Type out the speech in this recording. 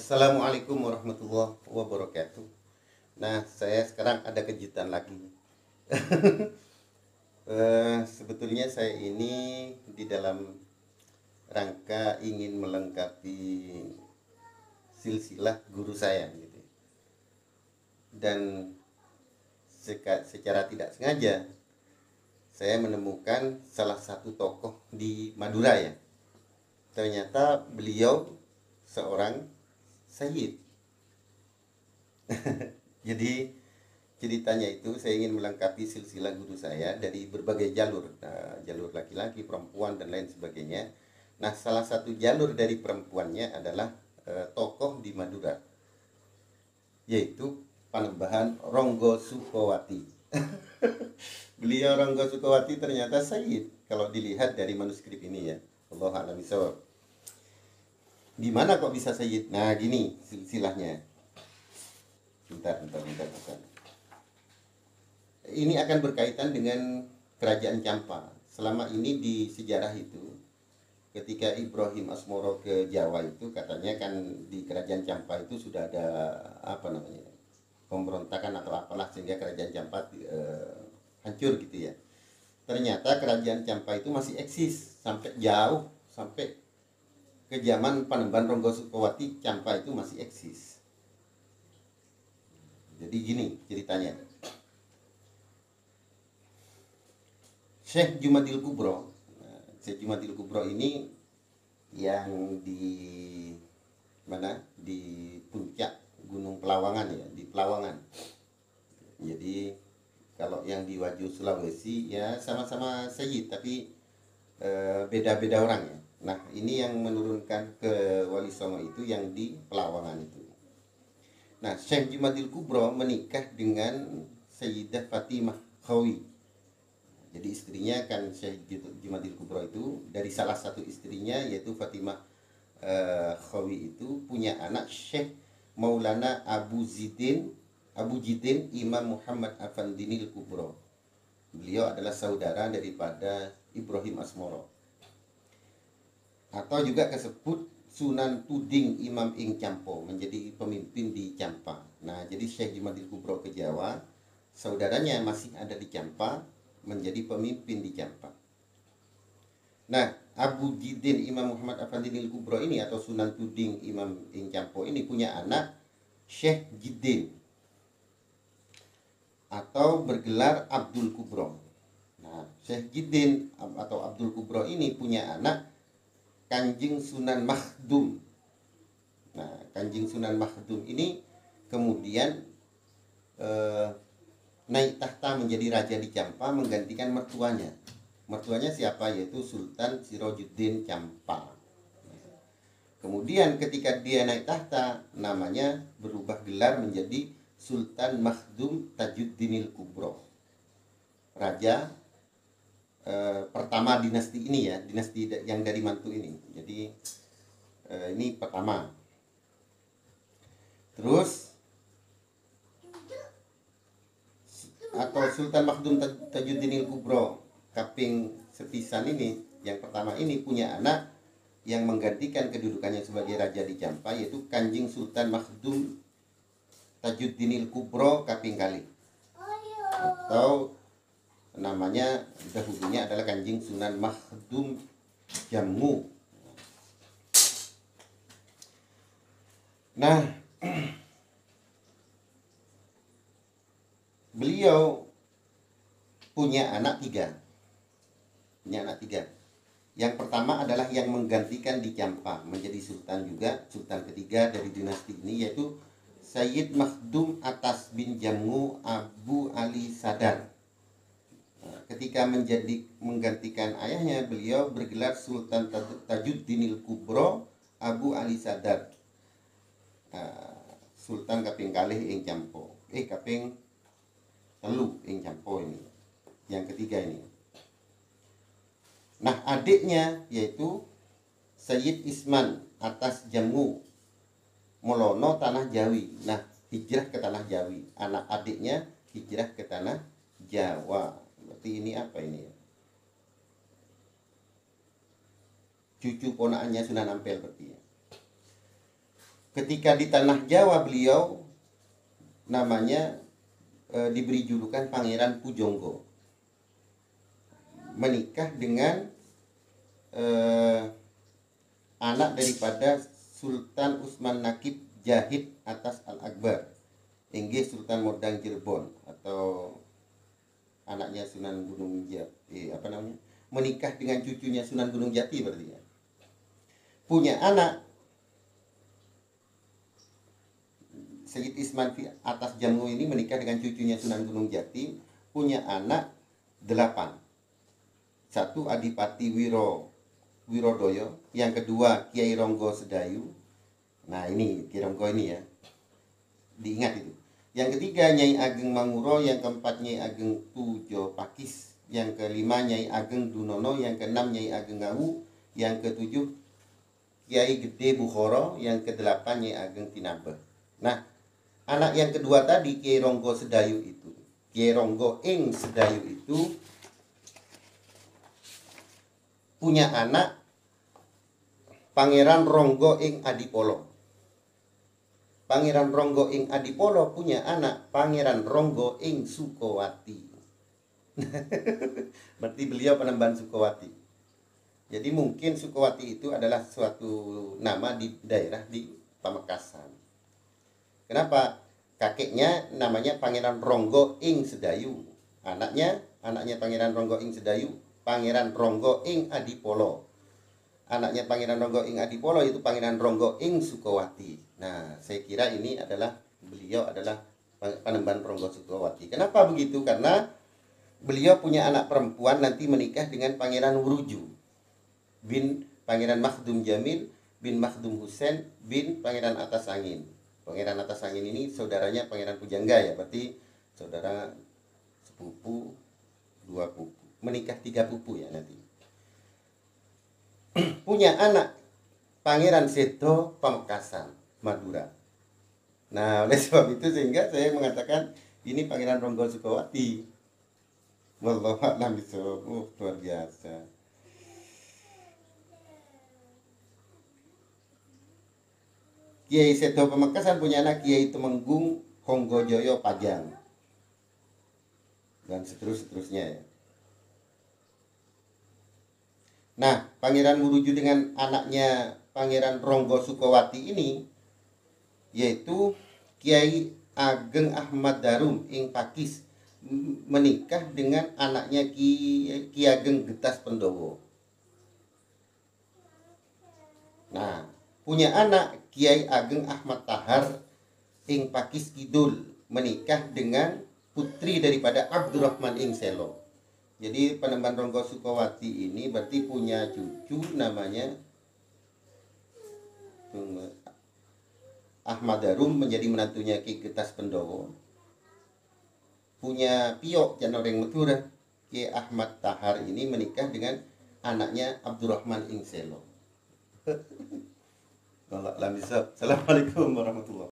Assalamualaikum warahmatullahi wabarakatuh. Nah, saya sekarang ada kejutan lagi. Sebetulnya saya ini di dalam rangka ingin melengkapi silsilah guru saya gitu. Dan secara tidak sengaja saya menemukan salah satu tokoh di Madura ya. Ternyata beliau seorang sayyid. Jadi ceritanya itu saya ingin melengkapi silsilah guru saya dari berbagai jalur, jalur laki-laki, perempuan dan lain sebagainya. Nah, salah satu jalur dari perempuannya adalah tokoh di Madura, yaitu Panembahan Ronggo Sukowati. Beliau Ronggo Sukowati ternyata sayyid kalau dilihat dari manuskrip ini ya. Allahu a'lam bishawab. Gimana kok bisa sayyid? Nah, gini silsilahnya. Bentar. Ini akan berkaitan dengan kerajaan Campa. Selama ini di sejarah itu, ketika Ibrahim Asmoro ke Jawa itu katanya kan di kerajaan Campa itu sudah ada apa namanya pemberontakan atau apalah sehingga kerajaan Campa hancur gitu ya. Ternyata kerajaan Campa itu masih eksis sampai jauh, sampai ke zaman Panembahan Ronggo Sukowati. Campa itu masih eksis. Jadi gini ceritanya. Syekh Jumadil Kubro. Syekh Jumadil Kubro ini yang di mana? Di puncak Gunung Pelawangan ya, di Pelawangan. Jadi kalau yang di Waju Sulawesi ya sama-sama sayyid tapi beda-beda orang ya. Nah, ini yang menurunkan ke Wali Songo itu yang di Pelawangan itu. Nah, Syekh Jumadil Kubro menikah dengan Sayyidah Fatimah Khawi. Jadi istrinya kan Syekh Jumadil Kubro itu dari salah satu istrinya yaitu Fatimah Khawi itu punya anak Syekh Maulana Abu Jidin Imam Muhammad Afandinil Kubro. Beliau adalah saudara daripada Ibrahim Asmoro. Atau juga kesebut Sunan Tuding Imam Ing Campo, menjadi pemimpin di Campa. Nah, jadi Syekh Jumadil Kubro ke Jawa, saudaranya masih ada di Campa, menjadi pemimpin di Campa. Nah, Abu Jidin Imam Muhammad Afandinil Kubro ini atau Sunan Tuding Imam Ing Campo ini punya anak Syekh Jidin atau bergelar Abdul Kubro. Nah, Syekh Jidin atau Abdul Kubro ini punya anak Kanjeng Sunan Makhdum. Nah, Kanjeng Sunan Makhdum ini kemudian naik tahta menjadi raja di Campa menggantikan mertuanya. Mertuanya siapa? Yaitu Sultan Sirojuddin Campa. Kemudian ketika dia naik tahta, namanya berubah gelar menjadi Sultan Makhdum Tajuddinil Kubro. Raja pertama dinasti ini ya, dinasti yang dari mantu ini. Jadi ini pertama. Terus atau Sultan Makhdum Tajuddinil Kubro kaping sepisan ini, yang pertama ini punya anak yang menggantikan kedudukannya sebagai raja di Campa, yaitu Kanjeng Sultan Makhdum Tajuddinil Kubro kaping kali, atau namanya dahulunya adalah Kanjeng Sunan Makhdum Jammu. Nah, beliau punya anak tiga. Yang pertama adalah yang menggantikan di Campa menjadi sultan juga, sultan ketiga dari dinasti ini, yaitu Sayyid Makhdum Atas bin Jammu Abu Ali Sadar. Ketika menggantikan ayahnya, beliau bergelar Sultan Tajuddinil Kubro Abu Ali Sadar. Sultan kaping kalih ing Campo. Kaping telu ing Campo ini. Yang ketiga ini. Nah, adiknya yaitu Sayyid Isman Atas Jammu Molono Tanah Jawi. Nah, hijrah ke Tanah Jawi. Anak adiknya hijrah ke Tanah Jawa. Berarti ini apa ini ya? Cucu ponakannya Sunan Ampel berarti ya. ketika di tanah Jawa beliau namanya diberi julukan Pangeran Pujonggo, menikah dengan anak daripada Sultan Usman Nakib Jahid atas Al-Akbar, inggih Sultan Modang Cirebon, atau anaknya Sunan Gunung Jati, menikah dengan cucunya Sunan Gunung Jati berarti ya. Punya anak Sayyid Isman atas Jamngo ini menikah dengan cucunya Sunan Gunung Jati, punya anak 8. Satu Adipati Wirodoyo, yang kedua Kiai Ronggo Sedayu. Nah ini Kiai Ronggo ini ya, diingat itu. Yang ketiga Nyai Ageng Manguro, yang keempat Nyai Ageng Tujo Pakis, yang kelima Nyai Ageng Dunono, yang keenam Nyai Ageng Ngawu, yang ketujuh Kiai Gede Bukhoro, yang kedelapan Nyai Ageng Tinabeh. Nah, anak yang kedua tadi Kiai Ronggo Sedayu itu, Kiai Ronggo ing Sedayu itu punya anak Pangeran Ronggo ing Adipolo. Pangeran Ronggo ing Adipolo punya anak Pangeran Ronggo ing Sukowati. Berarti beliau Panembahan Sukowati. Jadi mungkin Sukowati itu adalah suatu nama di daerah di Pamekasan. Kenapa? Kakeknya namanya Pangeran Ronggo ing Sedayu. Anaknya Pangeran Ronggo ing Sedayu, Pangeran Ronggo ing Adipolo. Anaknya Pangeran Ronggo ing Adipolo itu Pangeran Ronggo ing Sukowati. Nah, saya kira ini adalah beliau adalah Panembahan Ronggo Sukowati. Kenapa begitu? Karena beliau punya anak perempuan nanti menikah dengan Pangeran Wuruju bin Pangeran Makhdum Jamil bin Makhdum Husain bin Pangeran Atas Angin. Pangeran Atas Angin ini saudaranya Pangeran Pujangga ya, berarti saudara sepupu, 2 pupu. Menikah 3 pupu ya nanti. Punya anak Pangeran Seto Pamekasan, Madura. Nah, oleh sebab itu sehingga saya mengatakan ini Pangeran Ronggo Sukowati. Wallahu a'lam bishawab. Luar biasa. Kiai Seto Pamekasan punya anak Kiai Temenggung Honggojoyo Pajang, dan seterusnya ya. Nah, Pangeran Wuruju dengan anaknya Pangeran Ronggo Sukowati ini yaitu Kiai Ageng Ahmad Darum ing Pakis menikah dengan anaknya Ki Ageng Getas Pendowo. Nah, punya anak Kiai Ageng Ahmad Tahar ing Pakis Kidul menikah dengan putri daripada Abdurrahman ing Selo. Jadi Panembahan Ronggo Sukowati ini berarti punya cucu namanya Ahmad Darum menjadi menantunya Ki Getas Pendowo. Punya piok Janoreng Metura, Ki Ahmad Tahar ini menikah dengan anaknya Abdurrahman ing Selo. Assalamualaikum warahmatullahi wabarakatuh.